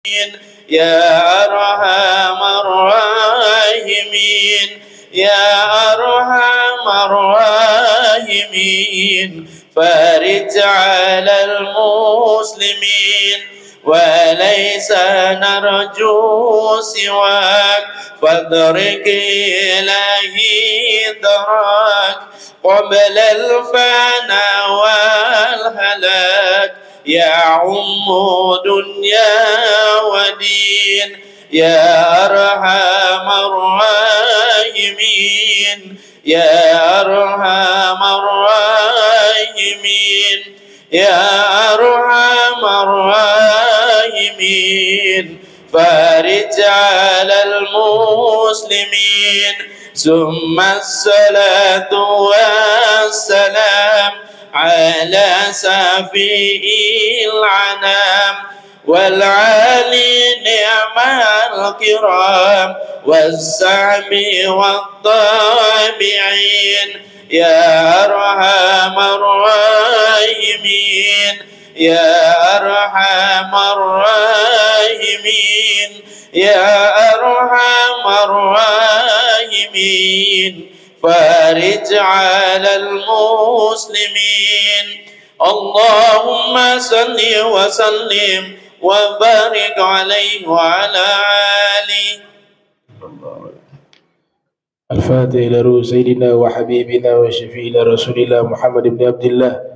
يا أرحم الراحمين يا أرحم الراحمين فرج على المسلمين وليس نرجو سواك فادرك إلهي دراك قبل الفناء والهلاك يعم دنيا ودين يا أرحم الراحمين يا أرحم الراحمين يا أرحم الراحمين فارج على المسلمين ثم الصلاة والسلام على سفيه العنام والعالي نعم الكرام والسعم والطابعين يا أرحم الراحمين يا أرحم الراحمين يا أرحم الراحمين فارج على المسلمين اللهم صل وسلم وبارك عليه وعلى آله. الفاتح إلى روح سيدنا وحبيبنا وشفينا رسول الله محمد بن عبد الله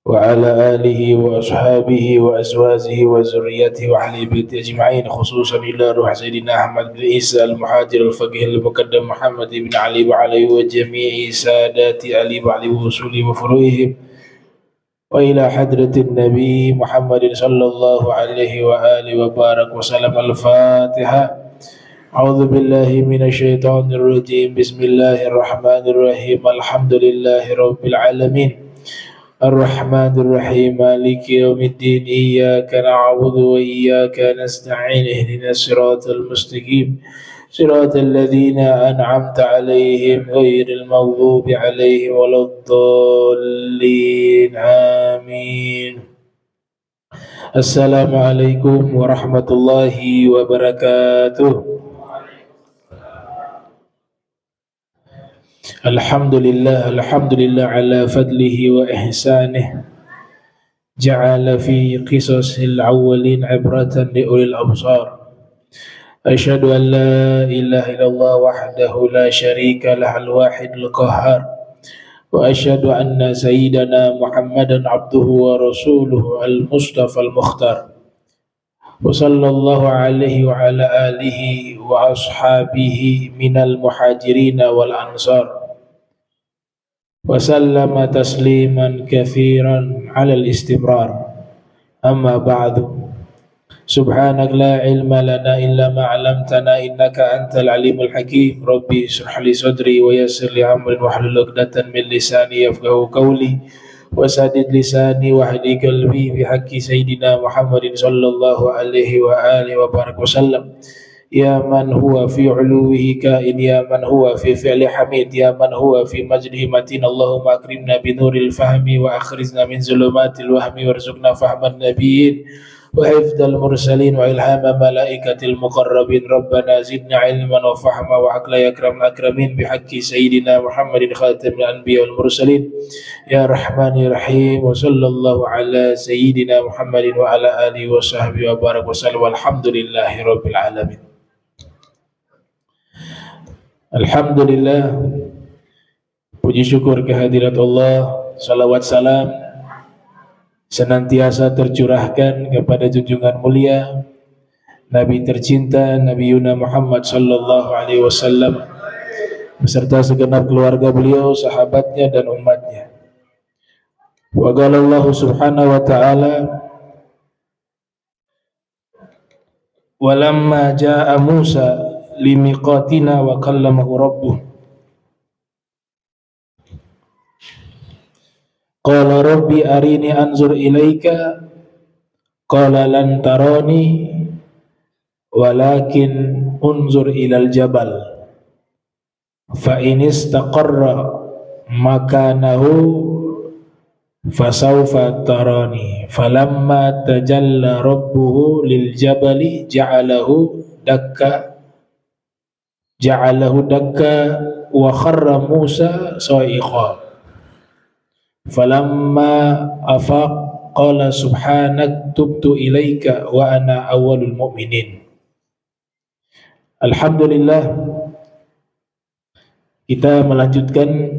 وعلى آله وأصحابه وأزواجه وذريته وأهل بيته أجمعين خصوصا إلى روح سيدنا أحمد بن عيسى المهاجر الفقيه المقدم محمد بن علي وعلي وجميع سادات علي وعلي وصوله وفروعهم وإلى حضرة النبي محمد صلى الله عليه وآله وبارك وسلم. الفاتحة. أعوذ بالله من الشيطان الرجيم. بسم الله الرحمن الرحيم. الحمد لله رب العالمين الرحمن الرحيم مالك يوم الدين إياك نعبد وإياك نستعين اهدنا الصراط المستقيم صراط الذين أنعمت عليهم غير المغضوب عليهم ولا الضالين آمين. السلام عليكم ورحمة الله وبركاته. Alhamdulillah ala fadlihi wa ihsanih ja'ala fi qisasil awwalin ibratan li ulil absar. Asyhadu an la ilaha illallah wahdahu la syarika lahal wahidul qahhar wa asyhadu anna sayyidana Muhammadan abduhu wa rasuluhu al-mustafa al-mukhtar wa sallallahu alaihi wa ala alihi wa ashabihi minal muhajirin wal ansar wa sallama tasliman katsiran 'alal istimrar. Amma ba'du. Subhanak la ilma lana illa ma 'allamtana innaka antal alimul hakim. Rabbi shrah li sadri wa yassir li amri wahlul 'uqdatam min lisani yafqahu qawli wa sadid lisani wa hadi qalbi bi haqqi sayidina Muhammadin sallallahu alaihi wa alihi wa barak wasallam. Ya man huwa fi uluwihi kain, ya man huwa fi fi'li hamid, ya man huwa fi majdihi matin. Allahumma akrimna bi nuril fahmi wa akhrizna min zulumatil wahmi warzuqna fahman nabiyyin wa hifdal mursalin wa ilhama malaikatil muqarrabin. Rabbana zidna ilman wa fahma wa aqla ya akramul akramin bi haqqi sayyidina Muhammadin khatamil anbiya wal mursalin ya rahman ya rahim. Wa sallallahu ala sayyidina Muhammadin wa ala alihi wa sahbihi wa barak wa sallam. Walhamdulillahi rabbil alamin. Alhamdulillah, puji syukur kehadirat Allah, salawat salam senantiasa tercurahkan kepada junjungan mulia Nabi tercinta Nabi Yuna Muhammad sallallahu alaihi wasallam beserta segenap keluarga beliau, sahabatnya dan umatnya. Wa qala Allah subhanahu wa ta'ala walamma jaa Musa limiqatina wa kallamahu rabbuh qala rabbi arini anzur ilaika qala lan tarani walakin unzur ilal jabal fa in istaqarra makanahu fasawfa tarani falamma tajalla rabbuhu lil jabali ja'alahu dakka wa kharra Musa sa'iqa falamma afaq qala subhanak tubtu ilaika wa ana awwalul mu'minin. Alhamdulillah, kita melanjutkan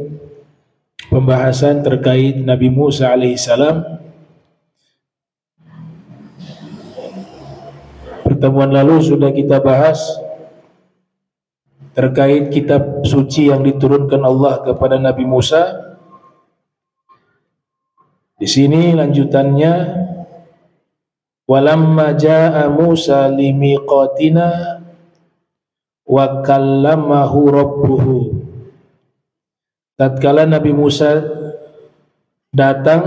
pembahasan terkait Nabi Musa alaihissalam. Pertemuan lalu sudah kita bahas terkait kitab suci yang diturunkan Allah kepada Nabi Musa. Di sini lanjutannya, walamma jaa Musa limiqatina wa kallamahu rabbuhu. Tatkala Nabi Musa datang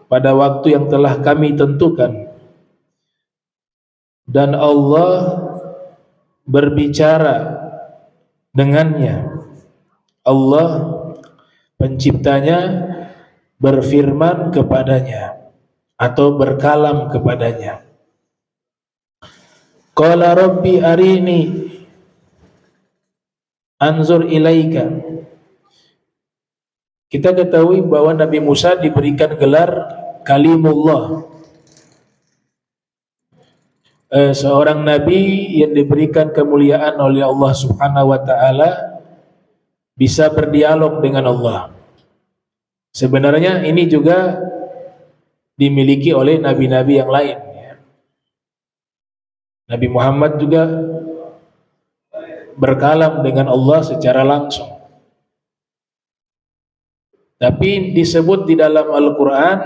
pada waktu yang telah kami tentukan dan Allah berbicara dengannya, Allah penciptanya berfirman kepadanya atau berkalam kepadanya. Qala rabbi arini anzur ilaika. Kita ketahui bahwa Nabi Musa diberikan gelar Kalimullah, seorang nabi yang diberikan kemuliaan oleh Allah Subhanahu wa taala, bisa berdialog dengan Allah. Sebenarnya ini juga dimiliki oleh nabi-nabi yang lain. Nabi Muhammad juga berkalam dengan Allah secara langsung. Tapi disebut di dalam Al-Quran,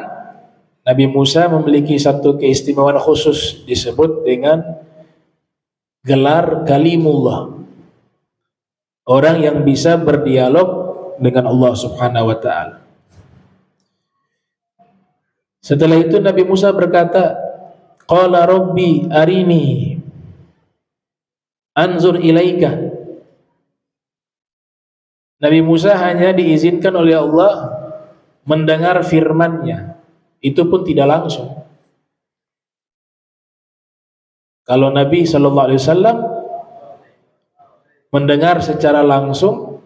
Nabi Musa memiliki satu keistimewaan khusus, disebut dengan gelar Kalimullah, orang yang bisa berdialog dengan Allah Subhanahu wa ta'ala. Setelah itu Nabi Musa berkata, Qala Rabbi arini anzur ilaika. Nabi Musa hanya diizinkan oleh Allah mendengar firman-Nya, itu pun tidak langsung. Kalau Nabi sallallahu alaihi wasallam mendengar secara langsung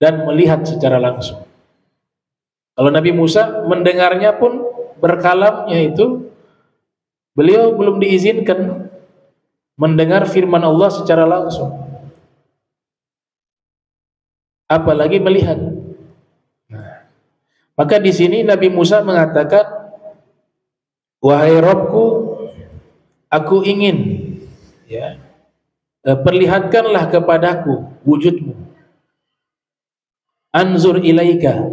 dan melihat secara langsung. Kalau Nabi Musa mendengarnya pun, berkalamnya itu, beliau belum diizinkan mendengar firman Allah secara langsung, apalagi melihat. Nah, maka di sini Nabi Musa mengatakan, wahai Rabbku, aku ingin, ya, perlihatkanlah kepadaku wujudmu. Anzur ilaika,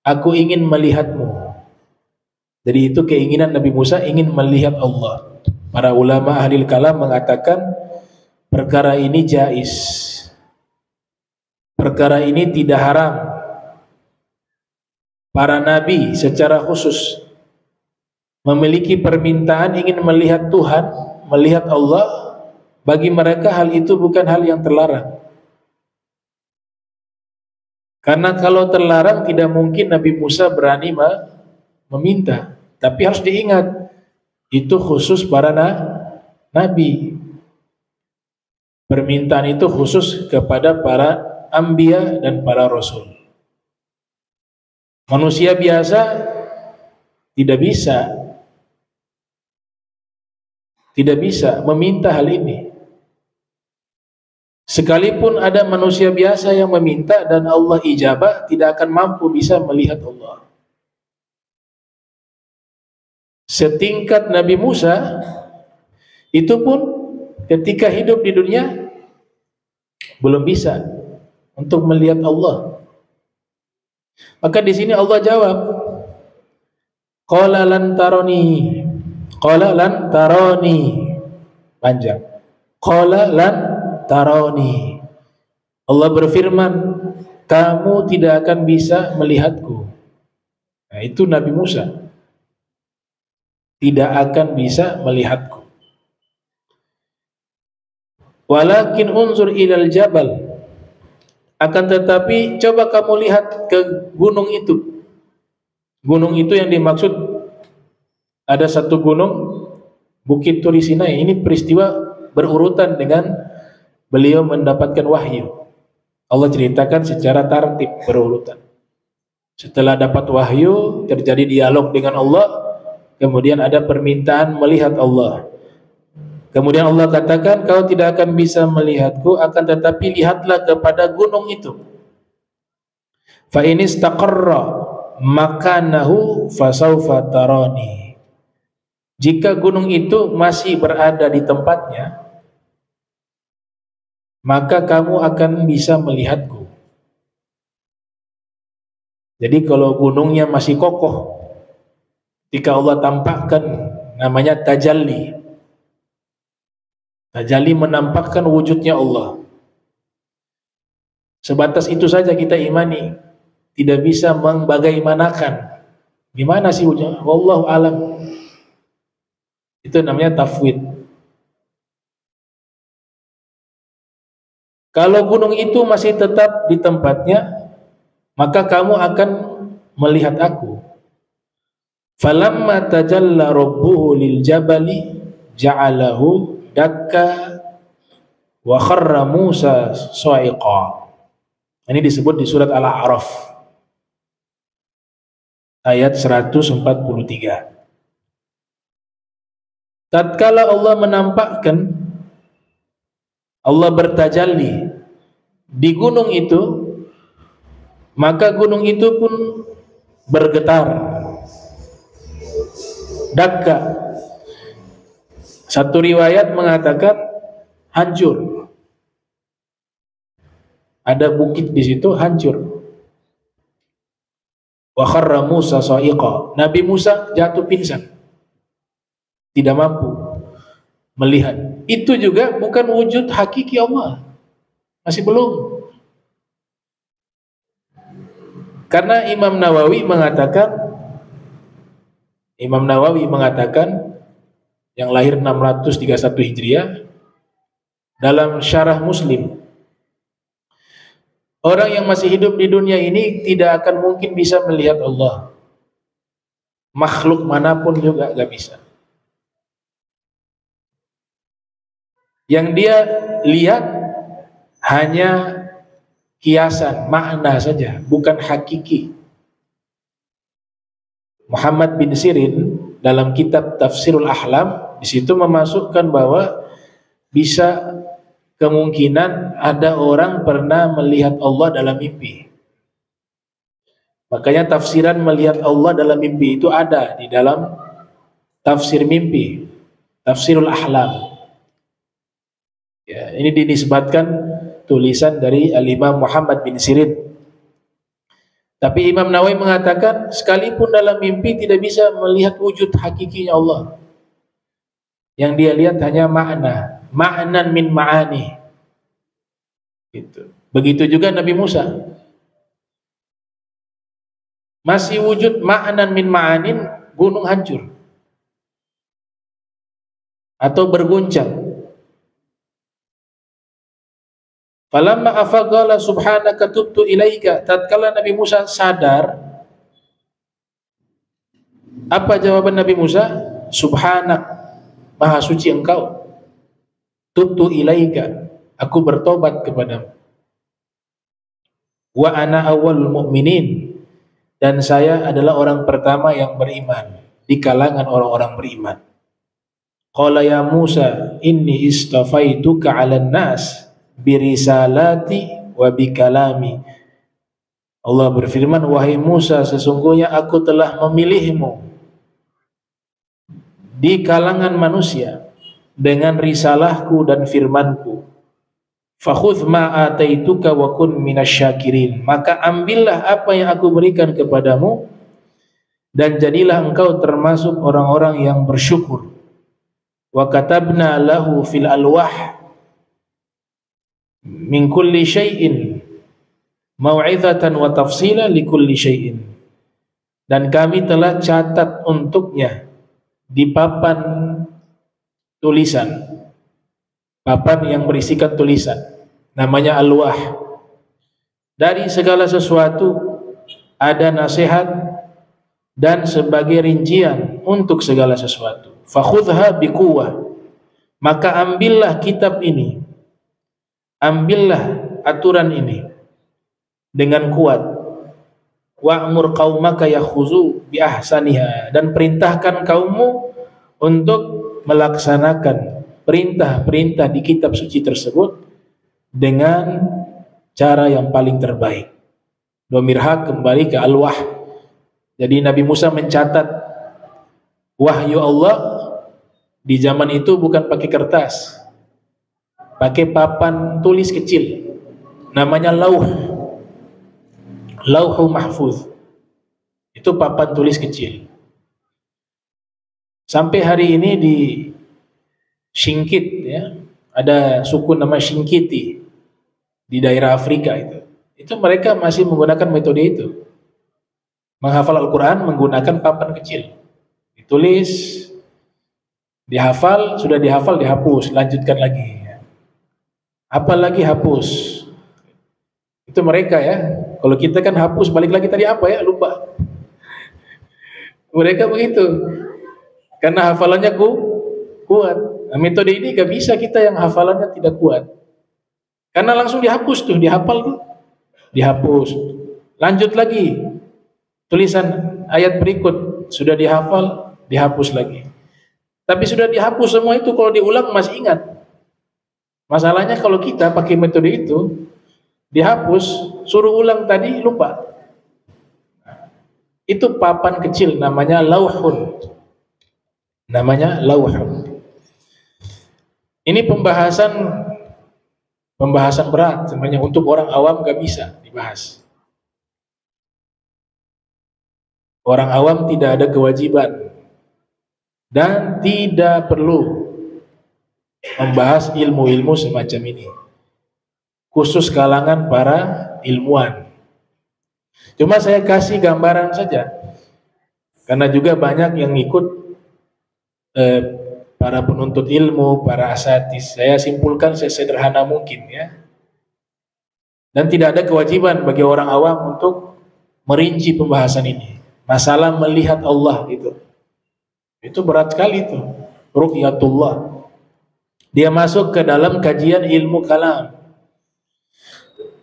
aku ingin melihatmu. Jadi itu keinginan Nabi Musa, ingin melihat Allah. Para ulama ahli kalam mengatakan perkara ini jaiz, perkara ini tidak haram. Para nabi secara khusus memiliki permintaan ingin melihat Tuhan, melihat Allah. Bagi mereka hal itu bukan hal yang terlarang. Karena kalau terlarang tidak mungkin Nabi Musa berani meminta. Tapi harus diingat, itu khusus para nabi. Permintaan itu khusus kepada para anbiya dan para rasul. Manusia biasa tidak bisa meminta hal ini. Sekalipun ada manusia biasa yang meminta dan Allah ijabah, tidak akan mampu bisa melihat Allah. Setingkat Nabi Musa, itu pun ketika hidup di dunia belum bisa untuk melihat Allah. Maka di sini Allah jawab, Qala lan tarani, Qala lan tarani, panjang. Qala lan tarani. Allah berfirman, kamu tidak akan bisa melihatku. Nah, itu Nabi Musa tidak akan bisa melihatku. Walakin unzur ilal jabal, akan tetapi coba kamu lihat ke gunung itu. Gunung itu yang dimaksud, ada satu gunung, Bukit Turi Sinai. Ini peristiwa berurutan dengan beliau mendapatkan wahyu. Allah ceritakan secara tertib berurutan. Setelah dapat wahyu, terjadi dialog dengan Allah, kemudian ada permintaan melihat Allah. Kemudian Allah katakan, kau tidak akan bisa melihatku, akan tetapi lihatlah kepada gunung itu. Fa in istaqarra makanahu fasawfa tarani. Jika gunung itu masih berada di tempatnya, maka kamu akan bisa melihatku. Jadi kalau gunungnya masih kokoh, ketika Allah tampakkan, namanya tajalli. Tajalli menampakkan wujudnya Allah. Sebatas itu saja kita imani, tidak bisa membagaimanakan. Gimana sih wujudnya? Wallahu alam. Itu namanya tafwid. Kalau gunung itu masih tetap di tempatnya, maka kamu akan melihat aku. Falamma tajalla rabbuhu lil jabali ja'alahu dakka wa kharra Musa sa'iqa. Ini disebut di surat Al-A'raf ayat 143. Tatkala Allah menampakkan, Allah bertajalli di gunung itu, maka gunung itu pun bergetar. Dakka. Satu riwayat mengatakan hancur. Ada bukit di situ hancur. Wa kharra Musa sa'iqa. Nabi Musa jatuh pingsan. Tidak mampu melihat. Itu juga bukan wujud hakiki Allah. Masih belum. Karena Imam Nawawi mengatakan yang lahir 631 Hijriah, dalam syarah Muslim, orang yang masih hidup di dunia ini tidak akan mungkin bisa melihat Allah. Makhluk manapun juga gak bisa. Yang dia lihat hanya kiasan, makna saja, bukan hakiki. Muhammad bin Sirin dalam kitab Tafsirul Ahlam, di situ memasukkan bahwa bisa kemungkinan ada orang pernah melihat Allah dalam mimpi. Makanya tafsiran melihat Allah dalam mimpi itu ada di dalam tafsir mimpi, Tafsirul Ahlam. Ya, ini dinisbatkan tulisan dari Al-Imam Muhammad bin Sirin. Tapi Imam Nawawi mengatakan sekalipun dalam mimpi tidak bisa melihat wujud hakikinya Allah. Yang dia lihat hanya makna, ma'nan min ma'ani. Gitu. Begitu juga Nabi Musa. Masih wujud ma'nan min ma'anin, gunung hancur atau berguncang. Falamma afaqala subhanaka tubtu ilaika. Tatkala Nabi Musa sadar, apa jawaban Nabi Musa? Subhanak, maha suci engkau. Tubtu ilaika, aku bertobat kepadamu. Wa ana awwalul mu'minin, dan saya adalah orang pertama yang beriman di kalangan orang-orang beriman. Qala ya Musa inni istafaituka 'alan nas birisalati wa bikalami. Allah berfirman, wahai Musa, sesungguhnya aku telah memilihmu di kalangan manusia dengan risalahku dan firmanku. Fakhudh ma ataituka wa kun minasyakirin. Maka ambillah apa yang aku berikan kepadamu dan jadilah engkau termasuk orang-orang yang bersyukur. Wa katabna lahu fil alwah min kulli syai'in mau'izatan wa tafsila li kulli syai'in. Dan kami telah catat untuknya di papan tulisan, papan yang berisikan tulisan, namanya alwah. Dari segala sesuatu ada nasihat dan sebagai rincian untuk segala sesuatu. Fakhudha biquwwah, maka ambillah kitab ini, ambillah aturan ini dengan kuat. Wa'mur qaumaka yakhuzu bi ahsaniha, dan perintahkan kaummu untuk melaksanakan perintah-perintah di kitab suci tersebut dengan cara yang paling terbaik. Domirha kembali ke al-wah. Jadi Nabi Musa mencatat wahyu Allah di zaman itu bukan pakai kertas, pakai papan tulis kecil, namanya lauhu mahfuz. Itu papan tulis kecil. Sampai hari ini di Singkit, ya, ada suku nama Singkiti di daerah Afrika itu mereka masih menggunakan metode itu, menghafal Al-Quran menggunakan papan kecil, ditulis, dihafal, sudah dihafal dihapus, lanjutkan lagi, apalagi hapus. Itu mereka, ya. Kalau kita kan hapus, balik lagi tadi apa ya, lupa. Mereka begitu, karena hafalannya kuat. Nah, metode ini gak bisa kita yang hafalannya tidak kuat, karena langsung dihapus tuh, dihafal tuh, dihapus, lanjut lagi, tulisan ayat berikut sudah dihafal, dihapus lagi. Tapi sudah dihapus semua itu, kalau diulang masih ingat. Masalahnya kalau kita pakai metode itu, dihapus, suruh ulang tadi lupa. Itu papan kecil, namanya lauhun. Namanya lauhun. Ini pembahasan berat sebenarnya, untuk orang awam gak bisa dibahas. Orang awam tidak ada kewajiban dan tidak perlu membahas ilmu-ilmu semacam ini, khusus kalangan para ilmuwan. Cuma saya kasih gambaran saja, karena juga banyak yang ikut para penuntut ilmu, para asatis. Saya simpulkan sesederhana mungkin, ya. Dan tidak ada kewajiban bagi orang awam untuk merinci pembahasan ini. Masalah melihat Allah itu berat sekali itu, ru'yatullah. Dia masuk ke dalam kajian ilmu kalam,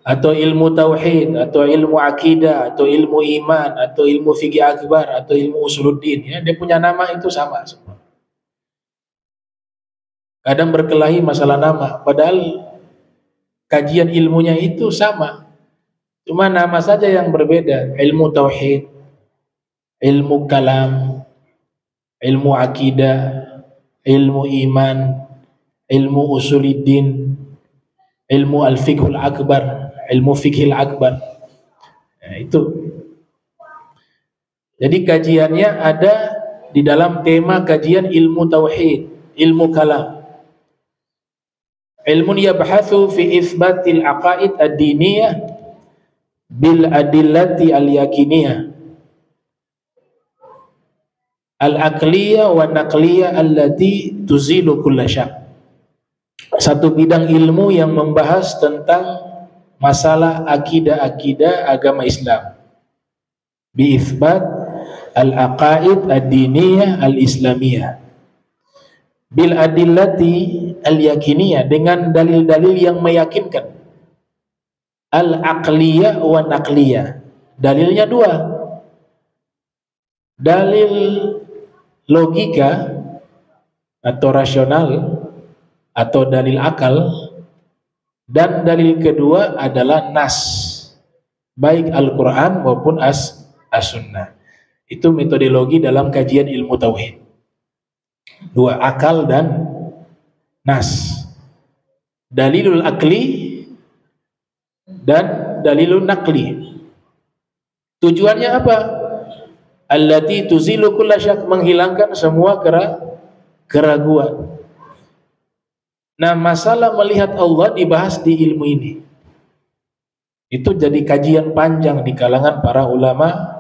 atau ilmu tauhid, atau ilmu akidah, atau ilmu iman, atau ilmu fikih akbar, atau ilmu usuluddin, ya. Dia punya nama itu sama semua. Kadang berkelahi masalah nama, padahal kajian ilmunya itu sama, cuma nama saja yang berbeda. Ilmu tauhid, ilmu kalam, ilmu akidah, ilmu iman, ilmu usuluddin, ilmu al-fiqhul akbar, ilmu fiqhil akbar. Nah, itu. Jadi kajiannya ada di dalam tema kajian ilmu tauhid, ilmu kalam. Ilmun yabhathu fi itsbatil aqaid ad-diniyah bil adillati al-yakiniyah al-aqliyah wa naqliyah allati tuzilu kulla syak. Satu bidang ilmu yang membahas tentang masalah akidah-akidah agama Islam, bi itsbat al-aqaid ad-diniyah al-islamiyah bil adillati al-yakiniyah, dengan dalil-dalil yang meyakinkan. Al-aqliyah wa naqliyah, dalilnya dua, dalil logika atau rasional atau dalil akal, dan dalil kedua adalah nas, baik Al-Quran maupun as-sunnah. Itu metodologi dalam kajian ilmu tauhid. Dua, akal dan nas. Dalilul akli dan dalilul naqli. Tujuannya apa? Allati tuzilu kulla syak, menghilangkan semua keraguan. Nah, masalah melihat Allah dibahas di ilmu ini. Itu jadi kajian panjang di kalangan para ulama,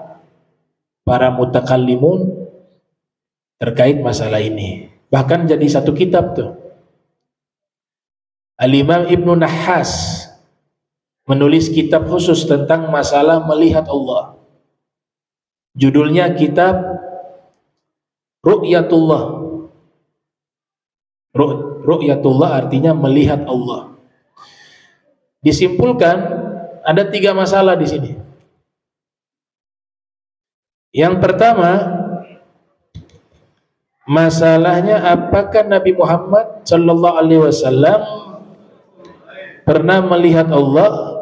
para mutakallimun terkait masalah ini. Bahkan jadi satu kitab tuh. Al-Imam Ibnu Nahas menulis kitab khusus tentang masalah melihat Allah. Judulnya kitab Ru'yatullah. Ru'yatullah artinya melihat Allah. Disimpulkan ada 3 masalah di sini. Yang pertama, masalahnya apakah Nabi Muhammad sallallahu alaihi wasallam pernah melihat Allah?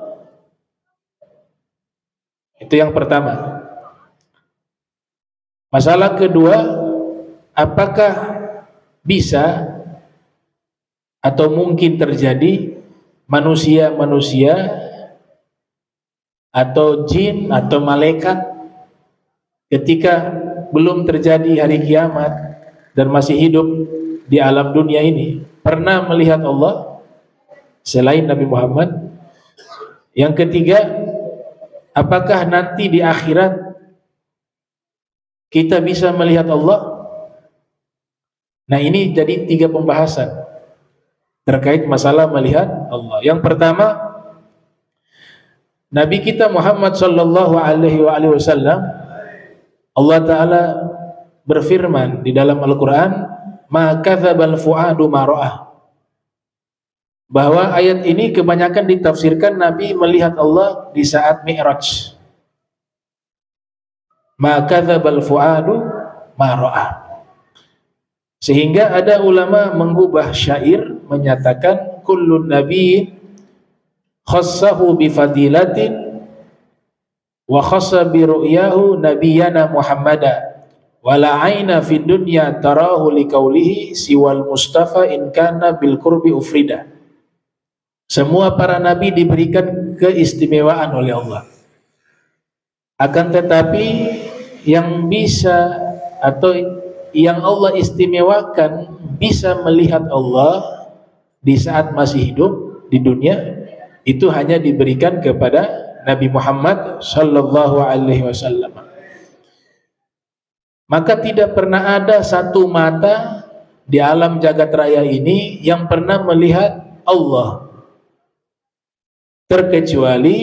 Itu yang pertama. Masalah kedua, apakah bisa atau mungkin terjadi manusia-manusia atau jin atau malaikat ketika belum terjadi hari kiamat dan masih hidup di alam dunia ini pernah melihat Allah selain Nabi Muhammad? Yang ketiga, apakah nanti di akhirat kita bisa melihat Allah? Nah, ini jadi 3 pembahasan terkait masalah melihat Allah. Yang pertama, Nabi kita Muhammad sallallahu alaihi wasallam, Allah Ta'ala berfirman di dalam Al-Quran, ma kadzabal fuadu ma ra'ah. Bahwa ayat ini kebanyakan ditafsirkan Nabi melihat Allah di saat Mi'raj. Ma kadzabal fuadu ma ra'ah. Sehingga ada ulama mengubah syair menyatakan kullun nabiyyin khassahu bi fadilatin wa khassa bi ru'yahu nabiyyana Muhammada wala aina fid dunya tarahu liqaulihi siwal mustafa in kana bil qurbi ufrida. Semua para nabi diberikan keistimewaan oleh Allah. Akan tetapi yang bisa atau yang Allah istimewakan bisa melihat Allah di saat masih hidup di dunia, itu hanya diberikan kepada Nabi Muhammad sallallahu alaihi wasallam. Maka tidak pernah ada satu mata di alam jagat raya ini yang pernah melihat Allah terkecuali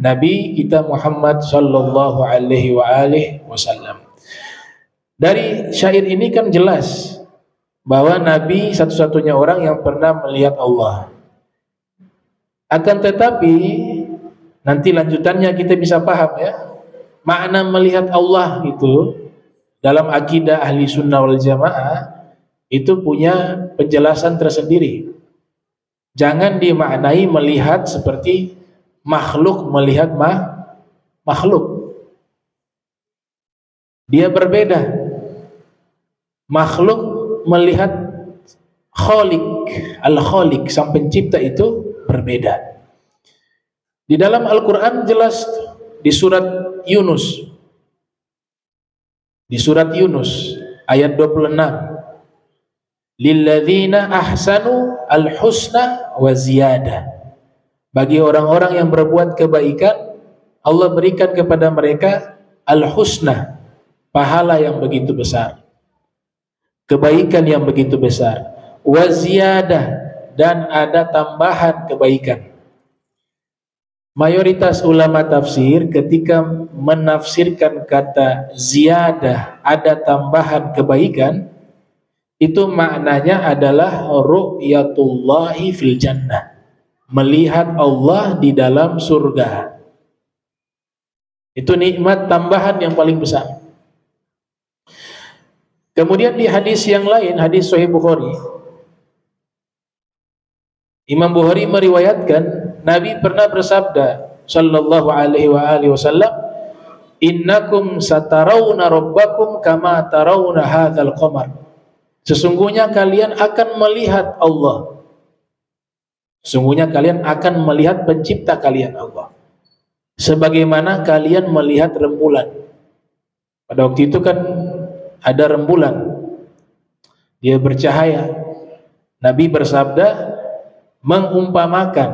Nabi kita Muhammad sallallahu alaihi wasallam. Dari syair ini kan jelas bahwa Nabi satu-satunya orang yang pernah melihat Allah. Akan tetapi nanti lanjutannya kita bisa paham ya, makna melihat Allah itu dalam akidah ahli sunnah wal jamaah itu punya penjelasan tersendiri. Jangan dimaknai melihat seperti makhluk melihat makhluk. Dia berbeda. Makhluk melihat Khaliq, Al-Khaliq, sang pencipta itu berbeda. Di dalam Al-Quran jelas di surat Yunus. Di surat Yunus ayat 26. Lilladzina ahsanu al-husna wa ziyadah. Bagi orang-orang yang berbuat kebaikan, Allah berikan kepada mereka al-husna, pahala yang begitu besar, kebaikan yang begitu besar, wa ziyadah, dan ada tambahan kebaikan. Mayoritas ulama tafsir ketika menafsirkan kata ziyadah, ada tambahan kebaikan, itu maknanya adalah ru'yatullahi fil jannah, melihat Allah di dalam surga. Itu nikmat tambahan yang paling besar. Kemudian di hadis yang lain, hadis Sahih Bukhari, Imam Bukhari meriwayatkan Nabi pernah bersabda sallallahu alaihi wasallam, innakum satarawna rabbakum kama tarawna hadzal qamar. Sesungguhnya kalian akan melihat Allah. Sesungguhnya kalian akan melihat pencipta kalian Allah, sebagaimana kalian melihat rembulan. Pada waktu itu kan ada rembulan, dia bercahaya. Nabi bersabda, mengumpamakan,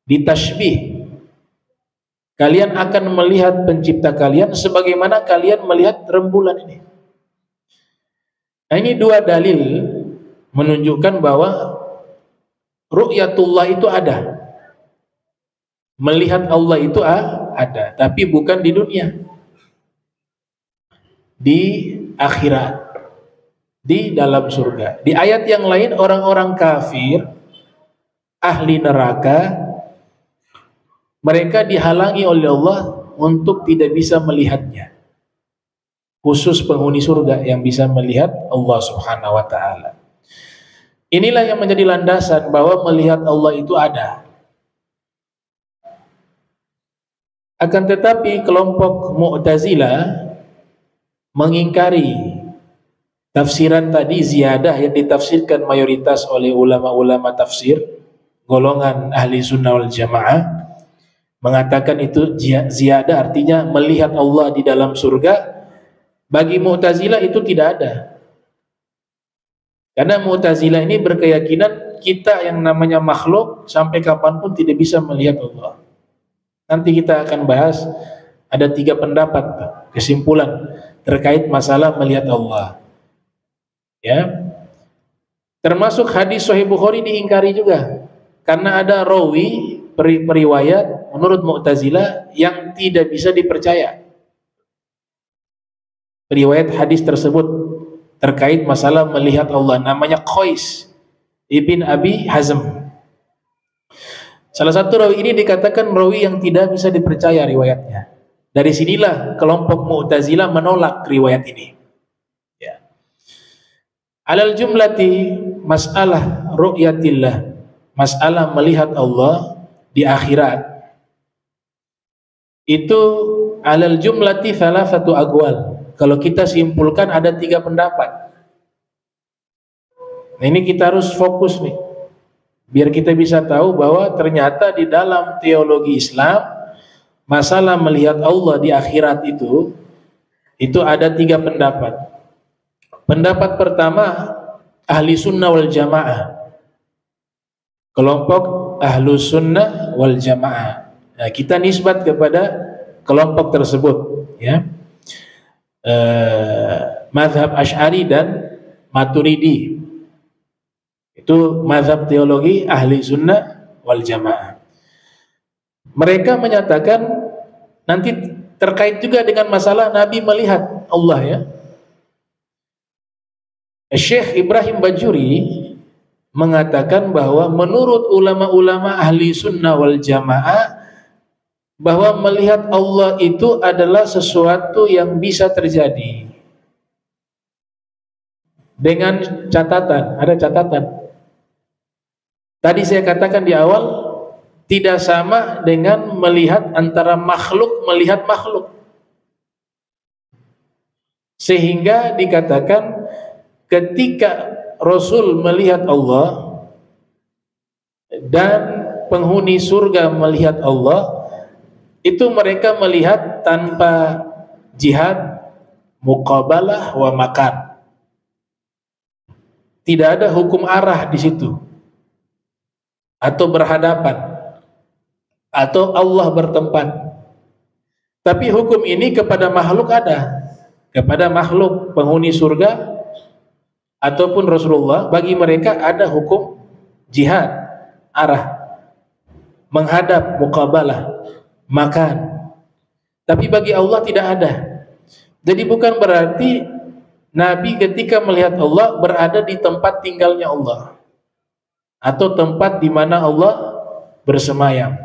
ditashbih, kalian akan melihat pencipta kalian sebagaimana kalian melihat rembulan ini. Nah, ini 2 dalil menunjukkan bahwa ru'yatullah itu ada, melihat Allah itu ada, tapi bukan di dunia. di akhirat, di dalam surga. Di ayat yang lain orang-orang kafir, ahli neraka, mereka dihalangi oleh Allah untuk tidak bisa melihatnya. Khusus penghuni surga yang bisa melihat Allah Subhanahu wa taala. Inilah yang menjadi landasan bahwa melihat Allah itu ada. Akan tetapi kelompok Mu'tazilah mengingkari tafsiran tadi ziyadah yang ditafsirkan mayoritas oleh ulama-ulama tafsir, golongan ahli sunnah wal jamaah, mengatakan itu ziyadah artinya melihat Allah di dalam surga. Bagi Mu'tazilah itu tidak ada. Karena Mu'tazilah ini berkeyakinan kita yang namanya makhluk sampai kapanpun tidak bisa melihat Allah. Nanti kita akan bahas ada 3 pendapat kesimpulan terkait masalah melihat Allah. Ya. Termasuk hadis Sahih Bukhari diingkari juga. Karena ada rawi periwayat menurut Mu'tazilah yang tidak bisa dipercaya. Riwayat hadis tersebut terkait masalah melihat Allah, namanya Qais ibn Abi Hazm. Salah satu rawi ini dikatakan rawi yang tidak bisa dipercaya riwayatnya. Dari sinilah kelompok Mu'tazilah menolak riwayat ini. Ya. Alal jumlati masalah ru'yatillah, masalah melihat Allah di akhirat, itu alal jumlati thalathatu aqwal. Kalau kita simpulkan ada 3 pendapat. Nah, ini kita harus fokus nih, biar kita bisa tahu bahwa ternyata di dalam teologi Islam masalah melihat Allah di akhirat itu ada 3 pendapat. Pendapat pertama ahli sunnah wal jamaah, kelompok ahlu sunnah wal jamaah. Nah, kita nisbat kepada kelompok tersebut, ya. Mazhab Asy'ari dan Maturidi itu mazhab teologi ahli sunnah wal jamaah. Mereka menyatakan nanti terkait juga dengan masalah Nabi melihat Allah, ya. Syekh Ibrahim Bajuri mengatakan bahwa menurut ulama-ulama ahli sunnah wal jamaah bahwa melihat Allah itu adalah sesuatu yang bisa terjadi dengan catatan, ada catatan. Tadi saya katakan di awal, tidak sama dengan melihat antara makhluk melihat makhluk. Sehingga dikatakan ketika Rasul melihat Allah dan penghuni surga melihat Allah, itu mereka melihat tanpa jihad, muqabalah wa makan. Tidak ada hukum arah di situ, atau berhadapan, atau Allah bertempat. Tapi hukum ini kepada makhluk ada, kepada makhluk penghuni surga ataupun Rasulullah, bagi mereka ada hukum jihad, arah, menghadap, muqabalah, makan. Tapi bagi Allah tidak ada. Jadi bukan berarti Nabi ketika melihat Allah berada di tempat tinggalnya Allah atau tempat di mana Allah bersemayam.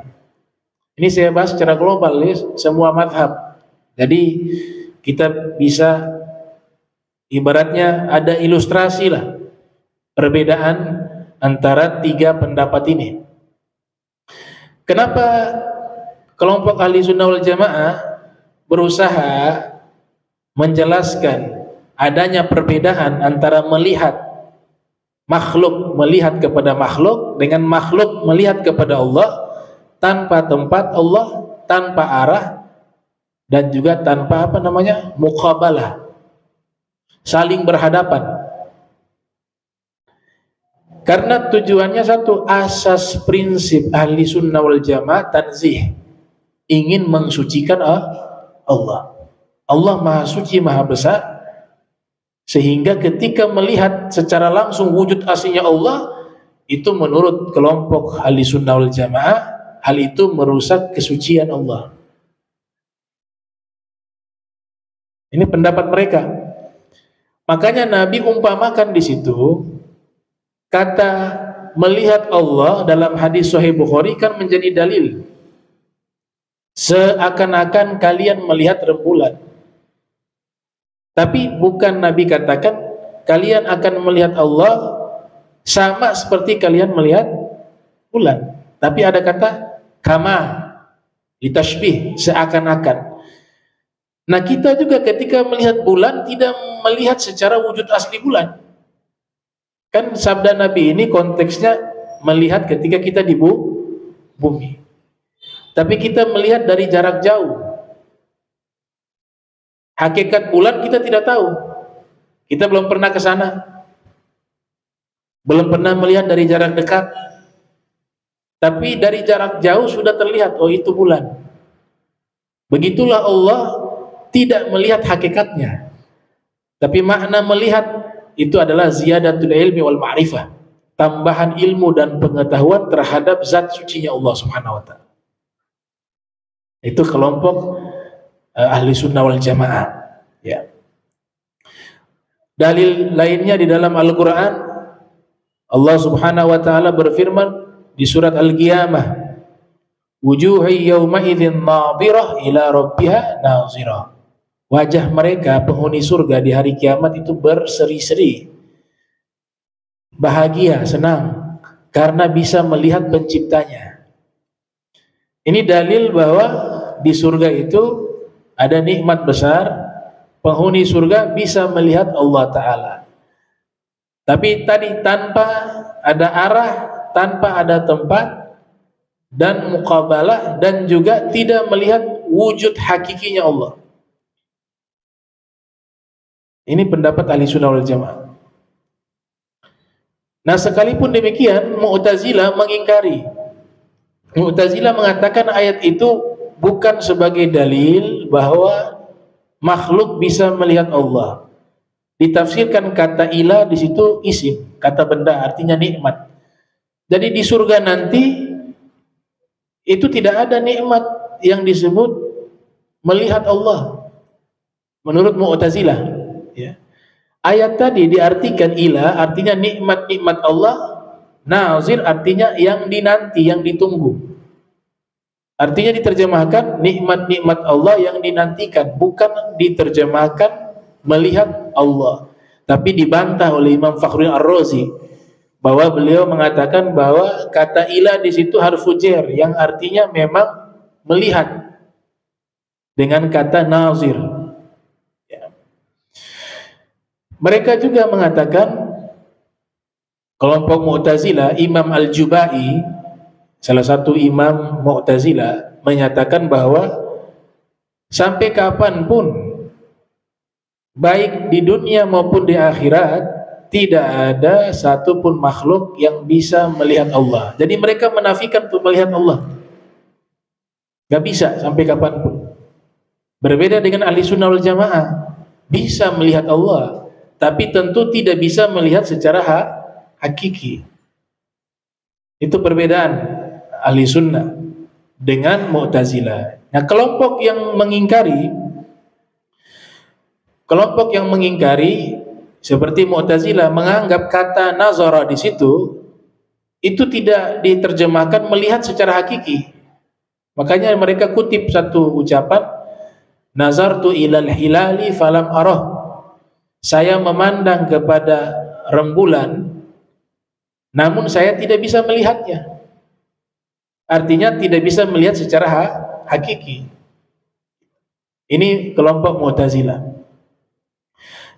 Ini saya bahas secara global, ya, semua mazhab. Jadi kita bisa ibaratnya ada ilustrasi lah perbedaan antara 3 pendapat ini. Kenapa kelompok ahli sunnah wal jamaah berusaha menjelaskan adanya perbedaan antara melihat makhluk melihat kepada makhluk dengan makhluk melihat kepada Allah tanpa tempat Allah, tanpa arah, dan juga tanpa muqabalah, saling berhadapan. Karena tujuannya satu, asas prinsip ahli sunnah wal jamaah tanzih, ingin mensucikan Allah. Allah maha suci, maha besar, sehingga ketika melihat secara langsung wujud aslinya Allah, itu menurut kelompok ahli sunnah wal jamaah, hal itu merusak kesucian Allah. Ini pendapat mereka. Makanya Nabi umpamakan di situ kata melihat Allah dalam hadis Sahih Bukhari kan menjadi dalil. Seakan-akan kalian melihat rembulan. Tapi bukan Nabi katakan kalian akan melihat Allah sama seperti kalian melihat bulan. Tapi ada kata kama, ditashbih, seakan-akan. Nah kita juga ketika melihat bulan tidak melihat secara wujud asli bulan. Kan sabda Nabi ini konteksnya melihat ketika kita di bumi. Tapi kita melihat dari jarak jauh. Hakikat bulan kita tidak tahu. Kita belum pernah ke sana. Belum pernah melihat dari jarak dekat. Tapi dari jarak jauh sudah terlihat, oh itu bulan. Begitulah Allah tidak melihat hakikatnya. Tapi makna melihat itu adalah ziyadatul ilmi wal ma'rifah. Tambahan ilmu dan pengetahuan terhadap zat sucinya Allah Subhanahu wa ta'ala. Itu kelompok ahli sunnah wal jamaah. Ya. Dalil lainnya di dalam Al-Quran, Allah Subhanahu wa ta'ala berfirman di surat Al-Qiyamah, wujuhi yawma idzin nadhirah ila rabbiha nazirah. Wajah mereka penghuni surga di hari kiamat itu berseri-seri, bahagia, senang karena bisa melihat penciptanya. Ini dalil bahwa di surga itu ada nikmat besar, penghuni surga bisa melihat Allah Ta'ala. Tapi tadi tanpa ada arah, tanpa ada tempat, dan muqabalah, dan juga tidak melihat wujud hakikinya Allah. Ini pendapat ahli sunnah wal jamaah. Nah sekalipun demikian, Mu'tazilah mengingkari. Mu'tazilah mengatakan ayat itu bukan sebagai dalil bahwa makhluk bisa melihat Allah. Ditafsirkan kata ilah di situ isim, kata benda, artinya nikmat. Jadi di surga nanti itu tidak ada nikmat yang disebut melihat Allah menurut Mu'tazilah. Ya. Ayat tadi diartikan ilah artinya nikmat-nikmat Allah, nazir artinya yang dinanti, yang ditunggu. Artinya diterjemahkan nikmat-nikmat Allah yang dinantikan, bukan diterjemahkan melihat Allah. Tapi dibantah oleh Imam Fakhruddin Ar-Razi bahwa beliau mengatakan bahwa kata ilah di situ harfu jar yang artinya memang melihat dengan kata nazir. Mereka juga mengatakan, kelompok Mu'tazilah, Imam Al-Jubai, salah satu imam Mu'tazilah, menyatakan bahwa sampai kapanpun, baik di dunia maupun di akhirat, tidak ada satupun makhluk yang bisa melihat Allah. Jadi mereka menafikan untuk melihat Allah. Gak bisa sampai kapanpun. Berbeda dengan ahli sunnah wal jamaah, bisa melihat Allah, tapi tentu tidak bisa melihat secara hakiki. Itu perbedaan ahli sunnah dengan Mu'tazilah. Nah, kelompok yang mengingkari seperti Mu'tazilah menganggap kata nazara di situ itu tidak diterjemahkan melihat secara hakiki. Makanya mereka kutip satu ucapan, nazartu ilal hilali falam arah. Saya memandang kepada rembulan, namun saya tidak bisa melihatnya. Artinya tidak bisa melihat secara hakiki. Ini kelompok Mu'tazilah.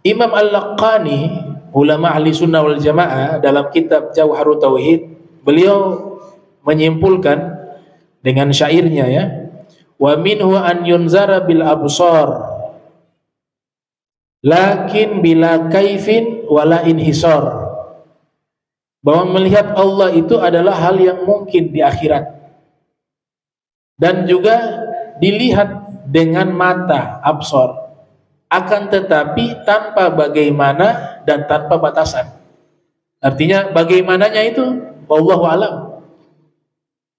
Imam Al-Laqani, ulama ahli sunnah wal jamaah, dalam kitab Jawharut Tauhid, beliau menyimpulkan dengan syairnya, ya, wa minhu an yunzara bil absar lakin bila kaifin wala inhisar, bahwa melihat Allah itu adalah hal yang mungkin di akhirat dan juga dilihat dengan mata absar, akan tetapi tanpa bagaimana dan tanpa batasan. Artinya bagaimananya itu wallahu alam,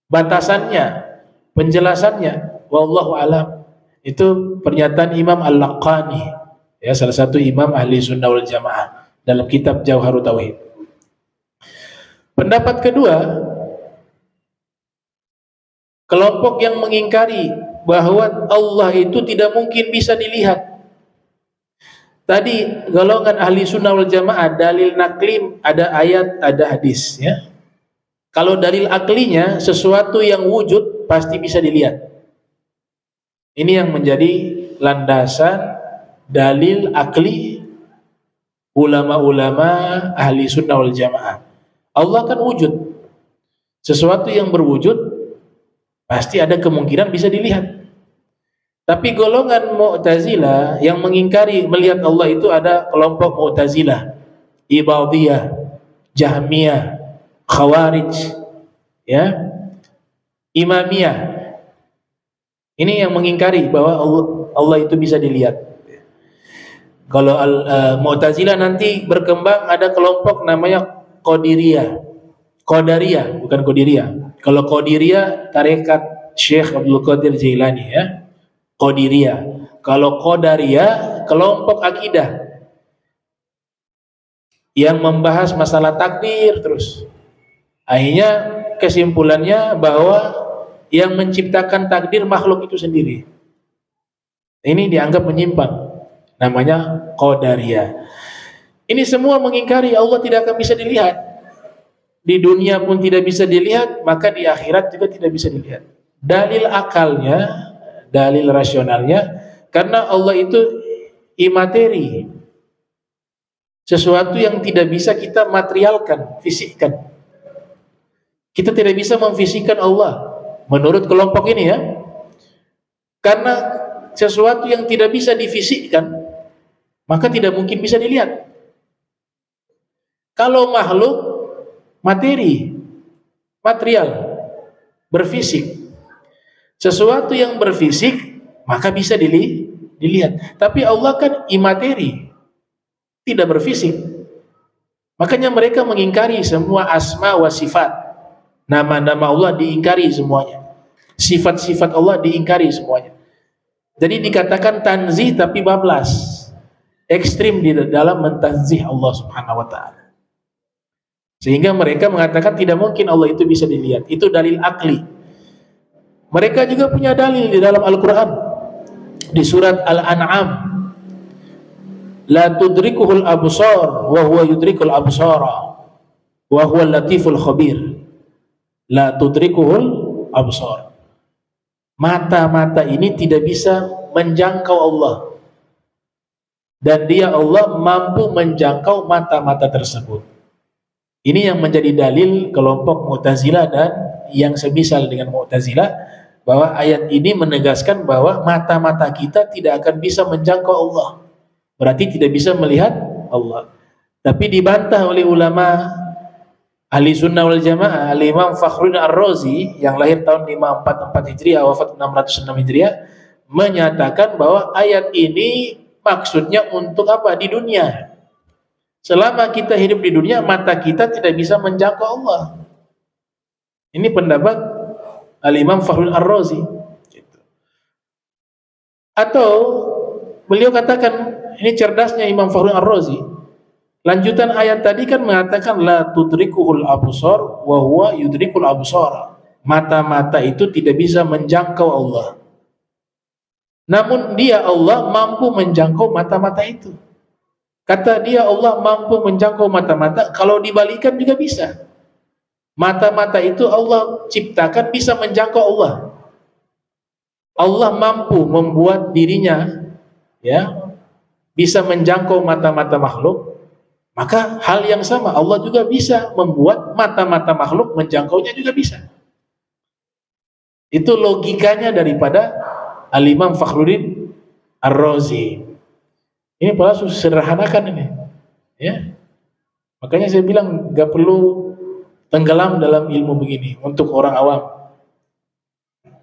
batasannya, penjelasannya wallahu alam. Itu pernyataan Imam Al-Laqani. Ya, salah satu imam ahli sunnah wal jamaah dalam kitab Jauharut Tauhid. Pendapat kedua, kelompok yang mengingkari bahwa Allah itu tidak mungkin bisa dilihat. Tadi golongan ahli sunnah wal jamaah dalil naklim, ada ayat, ada hadis, ya. Kalau dalil aklinya sesuatu yang wujud pasti bisa dilihat. Ini yang menjadi landasan dalil akli ulama-ulama ahli sunnah wal jamaah. Allah kan wujud. Sesuatu yang berwujud pasti ada kemungkinan bisa dilihat. Tapi golongan Mu'tazilah yang mengingkari melihat Allah itu ada kelompok Mu'tazilah, Ibadiyah, Jahmiyah, Khawarij, ya, Imamiyah. Ini yang mengingkari bahwa Allah itu bisa dilihat. Kalau Mu'tazilah nanti berkembang ada kelompok namanya Qadariyah, bukan Qadiriyah. Kalau Qadiriyah tarekat Syekh Abdul Qadir Jailani, ya. Qadiriyah. Kalau Qadariyah kelompok akidah yang membahas masalah takdir terus. Akhirnya kesimpulannya bahwa yang menciptakan takdir makhluk itu sendiri. Ini dianggap menyimpang. Namanya Qadariyah. Ini semua mengingkari Allah tidak akan bisa dilihat. Di dunia pun tidak bisa dilihat, maka di akhirat juga tidak bisa dilihat. Dalil akalnya, dalil rasionalnya, karena Allah itu imateri. Sesuatu yang tidak bisa kita materialkan, fisikkan. Kita tidak bisa memfisikkan Allah menurut kelompok ini, ya. Karena sesuatu yang tidak bisa difisikkan, maka tidak mungkin bisa dilihat. Kalau makhluk materi, material, berfisik. Sesuatu yang berfisik maka bisa dilihat. Tapi Allah kan imateri, tidak berfisik. Makanya mereka mengingkari semua asma wa sifat. Nama-nama Allah diingkari semuanya. Sifat-sifat Allah diingkari semuanya. Jadi dikatakan tanzih tapi bablas. Ekstrim di dalam mentanzih Allah Subhanahu wa taala. Sehingga mereka mengatakan tidak mungkin Allah itu bisa dilihat. Itu dalil akli. Mereka juga punya dalil di dalam Al-Quran. Di surat Al-An'am. La tudrikuhul absar wa huwa yudrikul absara wa huwa latiful khabir. La tudrikuhul absar. Mata-mata ini tidak bisa menjangkau Allah. Dan dia Allah mampu menjangkau mata-mata tersebut. Ini yang menjadi dalil kelompok Mu'tazilah dan yang semisal dengan Mu'tazilah, bahwa ayat ini menegaskan bahwa mata-mata kita tidak akan bisa menjangkau Allah. Berarti tidak bisa melihat Allah. Tapi dibantah oleh ulama ahli sunnah wal jamaah, Al-Imam Fakhruddin Ar-Razi yang lahir tahun 544 Hijriah, wafat 606 Hijriah, menyatakan bahwa ayat ini maksudnya untuk apa? Di dunia. Selama kita hidup di dunia, mata kita tidak bisa menjangkau Allah. Ini pendapat Al-Imam Fakhruddin Ar-Razi. Atau beliau katakan, ini cerdasnya Imam Fakhruddin Ar-Razi. Lanjutan ayat tadi kan mengatakan la tudrikuhul absar wa huwa yudrikul absara. Mata-mata itu tidak bisa menjangkau Allah. Namun dia Allah mampu menjangkau mata-mata itu. Kata dia Allah mampu menjangkau mata-mata, kalau dibalikan juga bisa. Mata-mata itu Allah ciptakan bisa menjangkau Allah. Allah mampu membuat dirinya, ya, bisa menjangkau mata-mata makhluk. Maka hal yang sama Allah juga bisa membuat mata-mata makhluk menjangkaunya juga bisa. Itu logikanya daripada Al-Imam Fakhruddin Ar-Razi. Ini padahal sederhanakan ini, ya. Makanya saya bilang gak perlu tenggelam dalam ilmu begini untuk orang awam.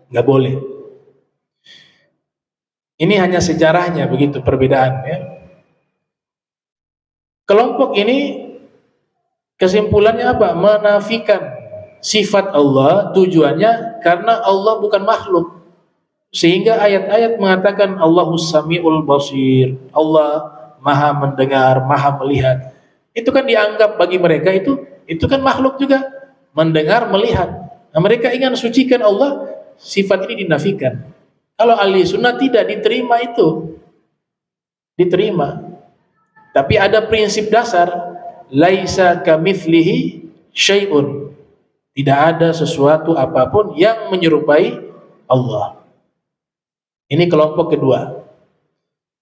Gak boleh. Ini hanya sejarahnya begitu perbedaan, ya. Kelompok ini kesimpulannya apa? Menafikan sifat Allah, tujuannya karena Allah bukan makhluk. Sehingga ayat-ayat mengatakan Allahus Sami'ul Basir, Allah Maha mendengar, Maha melihat. Itu kan dianggap bagi mereka itu kan makhluk juga, mendengar, melihat. Nah, mereka ingin sucikan Allah, sifat ini dinafikan. Kalau ahli sunnah tidak diterima itu, diterima. Tapi ada prinsip dasar, laisa kamitslihi syai'un. Tidak ada sesuatu apapun yang menyerupai Allah. Ini kelompok kedua.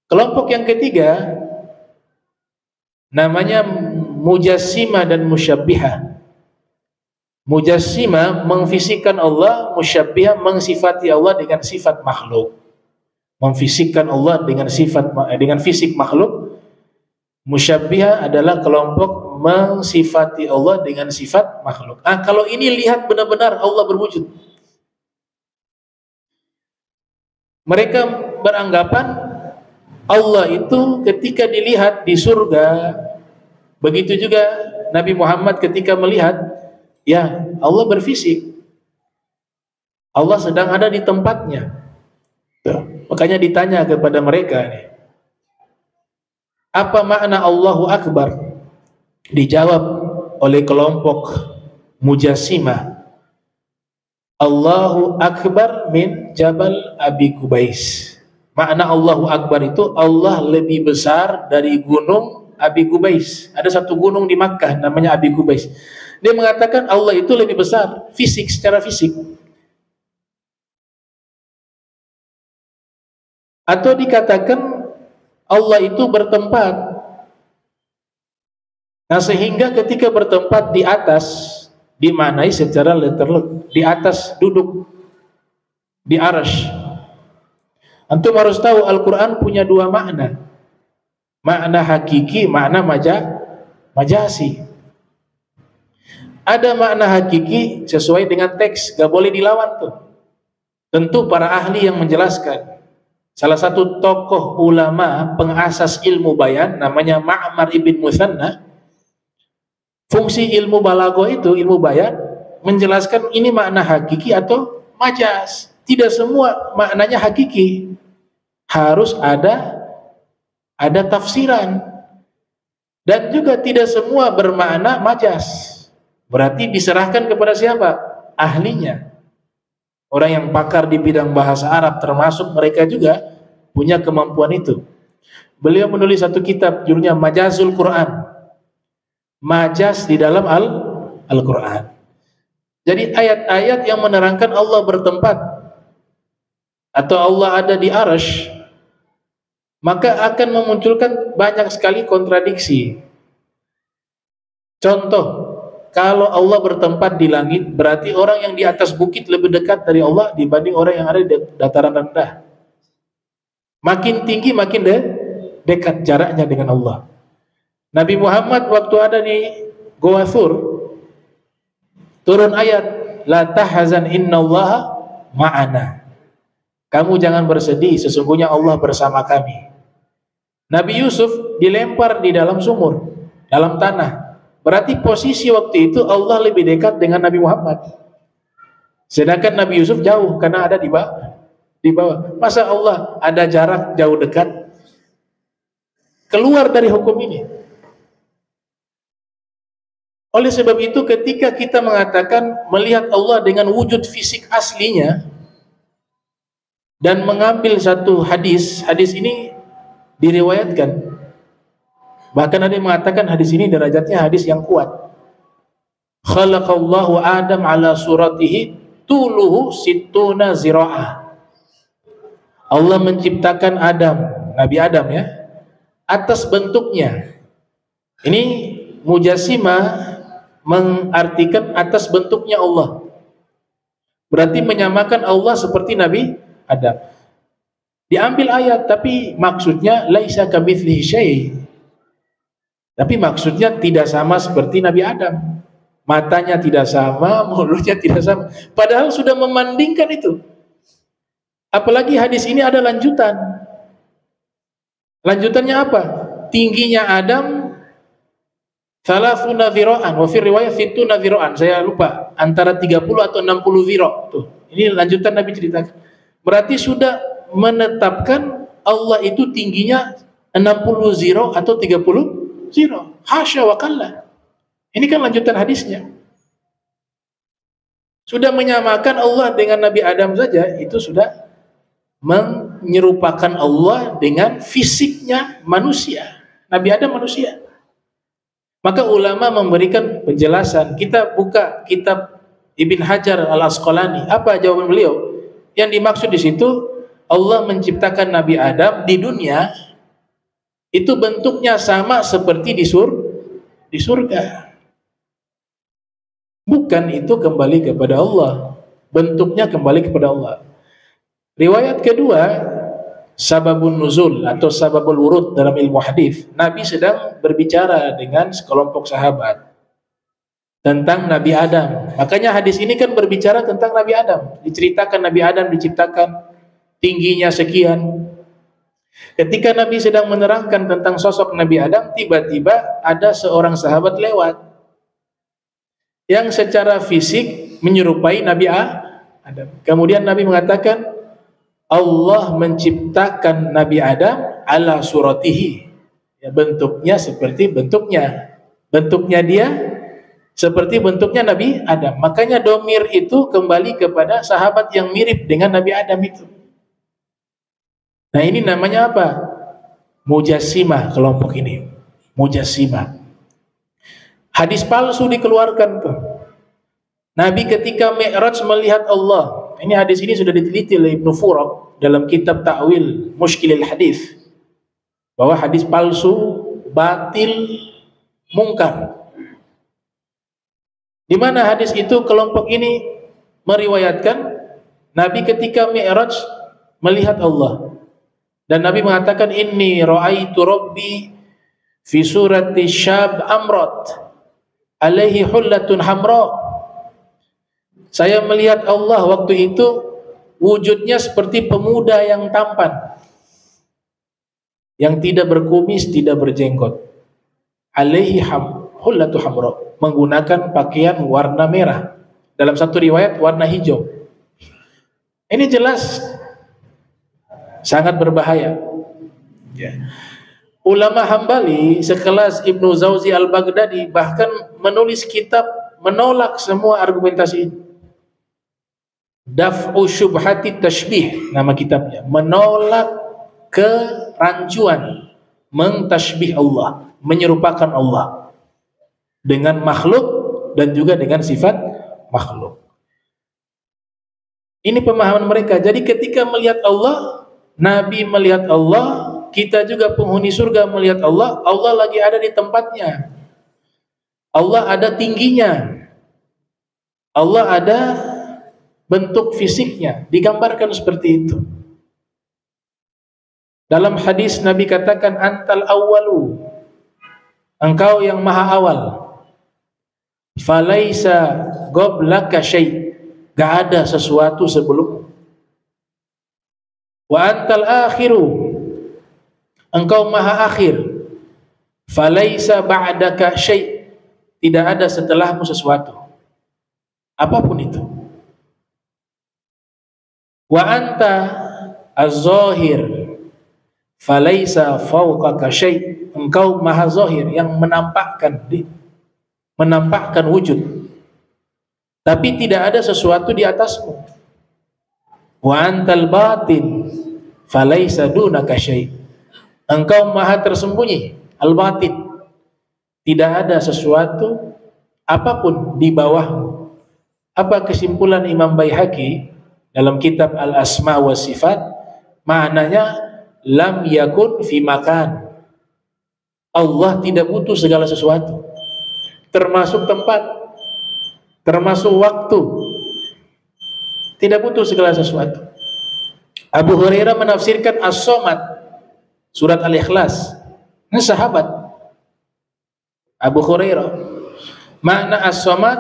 Kelompok yang ketiga namanya mujassimah dan musyabbihah. Mujassimah mengfisikkan Allah, musyabbihah mengsifati Allah dengan sifat makhluk. Memfisikkan Allah dengan fisik makhluk. Musyabbihah adalah kelompok mengsifati Allah dengan sifat makhluk. Kalau ini lihat benar-benar Allah berwujud. Mereka beranggapan Allah itu ketika dilihat di surga, begitu juga Nabi Muhammad ketika melihat, ya Allah berfisik, Allah sedang ada di tempatnya. Makanya ditanya kepada mereka nih, apa makna Allahu Akbar? Dijawab oleh kelompok mujassimah, Allahu Akbar min Jabal Abi Qubais. Makna Allahu Akbar itu Allah lebih besar dari gunung Abi Qubais. Ada satu gunung di Makkah namanya Abi Qubais. Dia mengatakan Allah itu lebih besar fisik, secara fisik. Atau dikatakan Allah itu bertempat. Nah, sehingga ketika bertempat di atas dimaknai secara literal, di atas duduk di arsy. Antum harus tahu Al-Quran punya dua makna, makna hakiki, makna majasi. Ada makna hakiki sesuai dengan teks, gak boleh dilawan tuh. Tentu para ahli yang menjelaskan. Salah satu tokoh ulama pengasas ilmu bayan namanya Ma'mar ibn Muthanna. Fungsi ilmu balaghah itu, ilmu bayan, menjelaskan ini makna hakiki atau majas. Tidak semua maknanya hakiki. Harus ada tafsiran. Dan juga tidak semua bermakna majas. Berarti diserahkan kepada siapa? Ahlinya. Orang yang pakar di bidang bahasa Arab, termasuk mereka juga punya kemampuan itu. Beliau menulis satu kitab judulnya Majazul Quran. Majas di dalam Al-Quran. Jadi ayat-ayat yang menerangkan Allah bertempat atau Allah ada di arsy, maka akan memunculkan banyak sekali kontradiksi. Contoh, kalau Allah bertempat di langit, berarti orang yang di atas bukit lebih dekat dari Allah dibanding orang yang ada di dataran rendah. Makin tinggi makin dekat jaraknya dengan Allah. Nabi Muhammad waktu ada di Gua Thur, turun ayat, la tahzan innallaha ma'ana. Kamu jangan bersedih, sesungguhnya Allah bersama kami. Nabi Yusuf dilempar di dalam sumur, dalam tanah. Berarti posisi waktu itu Allah lebih dekat dengan Nabi Muhammad. Sedangkan Nabi Yusuf jauh karena ada di bawah. Masa Allah ada jarak jauh dekat? Keluar dari hukum ini. Oleh sebab itu ketika kita mengatakan melihat Allah dengan wujud fisik aslinya dan mengambil satu hadis ini diriwayatkan. Bahkan ada yang mengatakan hadis ini derajatnya hadis yang kuat. Khalaqallahu Adam ala suratihi tuluhu sittuna zira'ah. Allah menciptakan Nabi Adam ya, atas bentuknya. Ini mujassimah mengartikan atas bentuknya Allah. Berarti menyamakan Allah seperti Nabi Adam. Diambil ayat, tapi maksudnya laisa kamitslihi syai'. Tapi maksudnya tidak sama seperti Nabi Adam. Matanya tidak sama, mulutnya tidak sama. Padahal sudah memandingkan itu. Apalagi hadis ini ada lanjutan. Lanjutannya apa? Tingginya Adam thalathuna dhira'an, wa fi riwayat sittuna dhira'an. Saya lupa, antara 30 atau 60 dhira'. Tuh, ini lanjutan Nabi ceritakan. berarti sudah menetapkan Allah itu tingginya 60 zero atau 30 zero. Hasya wa kalla. Ini kan lanjutan hadisnya. Sudah menyamakan Allah dengan Nabi Adam saja, itu sudah menyerupakan Allah dengan fisiknya manusia. Nabi Adam manusia. Maka ulama memberikan penjelasan. Kita buka kitab Ibn Hajar Al-Asqalani. Apa jawaban beliau? Yang dimaksud di situ, Allah menciptakan Nabi Adam di dunia, itu bentuknya sama seperti di surga. Bukan itu kembali kepada Allah. Bentuknya kembali kepada Allah. Riwayat kedua, sababun nuzul atau sababul wurud dalam ilmu hadis. Nabi sedang berbicara dengan sekelompok sahabat tentang Nabi Adam. Makanya hadis ini kan berbicara tentang Nabi Adam. Diceritakan Nabi Adam diciptakan tingginya sekian. Ketika Nabi sedang menerangkan tentang sosok Nabi Adam, tiba-tiba ada seorang sahabat lewat yang secara fisik menyerupai Nabi Adam. Kemudian Nabi mengatakan, Allah menciptakan Nabi Adam ala suratihi. Ya, bentuknya seperti bentuknya. Bentuknya dia seperti bentuknya Nabi Adam. Makanya domir itu kembali kepada sahabat yang mirip dengan Nabi Adam itu. Nah, ini namanya apa? Mujassimah kelompok ini. Mujassimah. Hadis palsu dikeluarkan tuh. Nabi ketika Mi'raj melihat Allah. Ini hadis ini sudah diteliti oleh Ibnu Furaq dalam kitab Ta'wil Mushkilil Hadis. Bahwa hadis palsu, batil, mungkar. Di mana hadis itu kelompok ini meriwayatkan Nabi ketika Mi'raj melihat Allah. Dan Nabi mengatakan, inni ra'aitu rabbi fi surati syab amrat alaihi hullatun hamra. Saya melihat Allah waktu itu wujudnya seperti pemuda yang tampan, yang tidak berkumis, tidak berjenggot. Alaihi hullatu hamra, menggunakan pakaian warna merah. Dalam satu riwayat warna hijau. Ini jelas sangat berbahaya. Ya. Ulama Hambali sekelas Ibnu Zawzi Al-Baghdadi bahkan menulis kitab menolak semua argumentasi ini. Daf'u syubhati tashbih nama kitabnya, menolak kerancuan mentashbih Allah, menyerupakan Allah dengan makhluk dan juga dengan sifat makhluk. Ini pemahaman mereka. Jadi ketika melihat Allah, Nabi melihat Allah, kita juga penghuni surga melihat Allah, Allah lagi ada di tempatnya. Allah ada tingginya. Allah ada bentuk fisiknya, digambarkan seperti itu. Dalam hadis Nabi katakan, antal awwalu, engkau yang maha awal. Falaisa qablaka syai', gak ada sesuatu sebelum. Wa antal akhiru, engkau maha akhir. Falaisa ba'daka syai', tidak ada setelahmu sesuatu, apapun itu. Wa anta az-zahir, falaisa fawqaka syai', engkau maha zahir, yang menampakkan wujud, tapi tidak ada sesuatu di atasmu. Wa antal batin, falaisa dunaka syai', engkau maha tersembunyi, al-batin, tidak ada sesuatu apapun di bawahmu. Apa kesimpulan Imam Baihaqi dalam kitab Al-Asma wa Sifat? Maknanya lam yakun fi makan. Allah tidak butuh segala sesuatu, termasuk tempat, termasuk waktu. Tidak butuh segala sesuatu. Abu Hurairah menafsirkan As-Somad surat Al-Ikhlas. Ini sahabat Abu Hurairah. Makna As-Somad,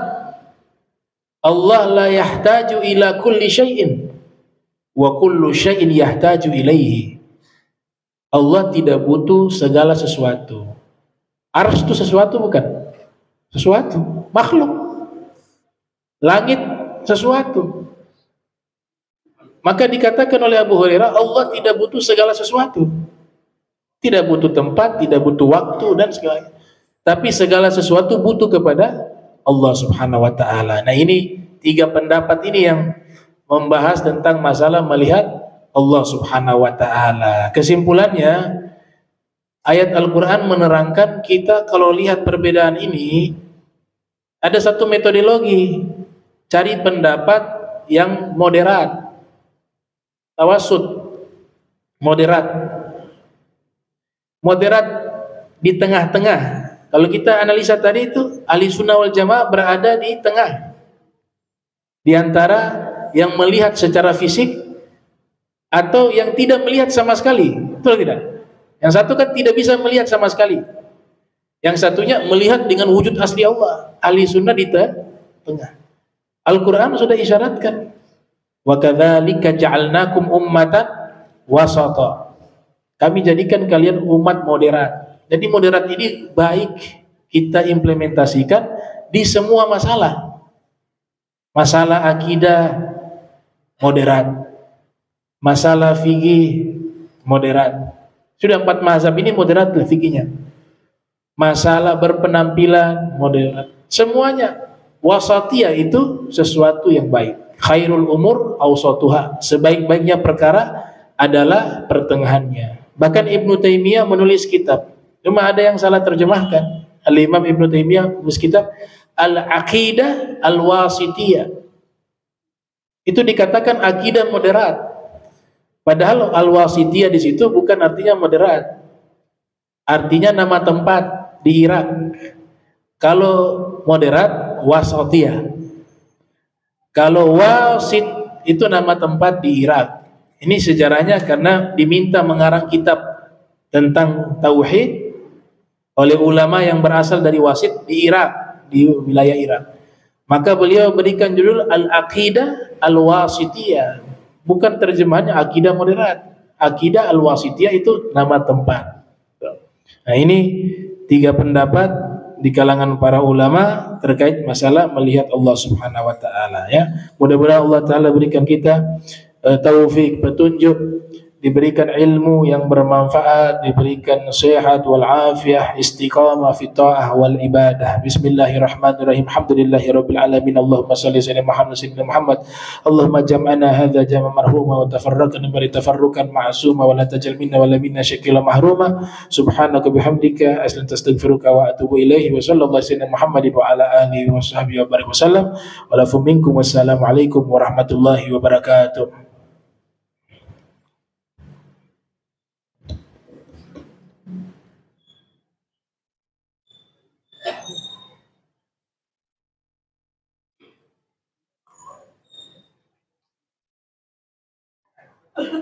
Allah la yahtaju ila kulli syai'in wa kullu syai'in yahtaju ilaihi. Allah tidak butuh segala sesuatu. Arsy itu sesuatu bukan? Sesuatu, makhluk. Langit sesuatu. Maka dikatakan oleh Abu Hurairah, Allah tidak butuh segala sesuatu. Tidak butuh tempat, tidak butuh waktu dan segalanya. Tapi segala sesuatu butuh kepada Allah Subhanahu wa taala. Nah, ini tiga pendapat ini yang membahas tentang masalah melihat Allah Subhanahu wa taala. Kesimpulannya, ayat Al-Qur'an menerangkan kita kalau lihat perbedaan ini ada satu metodologi, cari pendapat yang moderat, tawasud, moderat. Moderat di tengah-tengah. Kalau kita analisa tadi itu, ahli sunnah wal jamaah berada di tengah, di antara yang melihat secara fisik atau yang tidak melihat sama sekali. Betul tidak? Yang satu kan tidak bisa melihat sama sekali, yang satunya melihat dengan wujud asli Allah. Ahli sunnah di tengah. Al-Quran sudah isyaratkan, wa kadzalika ja'alnakum ummatan wasata. Kami jadikan kalian umat moderat. Jadi moderat ini baik kita implementasikan di semua masalah. Masalah akidah moderat, masalah fikih moderat. Sudah 4 mazhab ini moderat lah fikihnya. Masalah berpenampilan moderat. Semuanya wasatiyah itu sesuatu yang baik. Khairul umur awsatuha. Sebaik-baiknya perkara adalah pertengahannya. Bahkan Ibnu Taimiyah menulis kitab, cuma ada yang salah terjemahkan. Al-Imam Ibnu Taimiyah menulis kitab Al-Aqidah Al-Wasitiyah. Itu dikatakan akidah moderat. Padahal Al-Wasitiyah di situ bukan artinya moderat. Artinya nama tempat di Irak. Kalau moderat wasatiyah. Kalau wasit itu nama tempat di Irak. Ini sejarahnya karena diminta mengarang kitab tentang tauhid oleh ulama yang berasal dari Wasit di Irak, di wilayah Irak. Maka beliau berikan judul Al-Aqidah Al-Wasitiyah. Bukan terjemahannya akidah moderat. Akidah Al-Wasitiyah itu nama tempat. Nah, ini 3 pendapat di kalangan para ulama terkait masalah melihat Allah Subhanahu wa taala, ya. Mudah-mudahan Allah taala berikan kita taufik, petunjuk, diberikan ilmu yang bermanfaat, diberikan sehat wal afiyah, istiqamah fi ta'ah wal ibadah. Bismillahirrahmanirrahim. Alhamdulillahirabbil alamin. Allahumma shalli ala Muhammad sayyidina Muhammad. Allahumma jam'ana hadza jam'an marhuma wa tafarraqna bari tafarruqan ma'suma wa la tajal minna wa la minna syakila mahruma. Subhanaka bihamdika astaghfiruka wa atubu ilaihi. Wa sallallahu sayyidina Muhammadin wa ala alihi wa sahbihi wa barik wasallam. Wa lafu minkum. Wassalamu alaikum warahmatullahi wabarakatuh.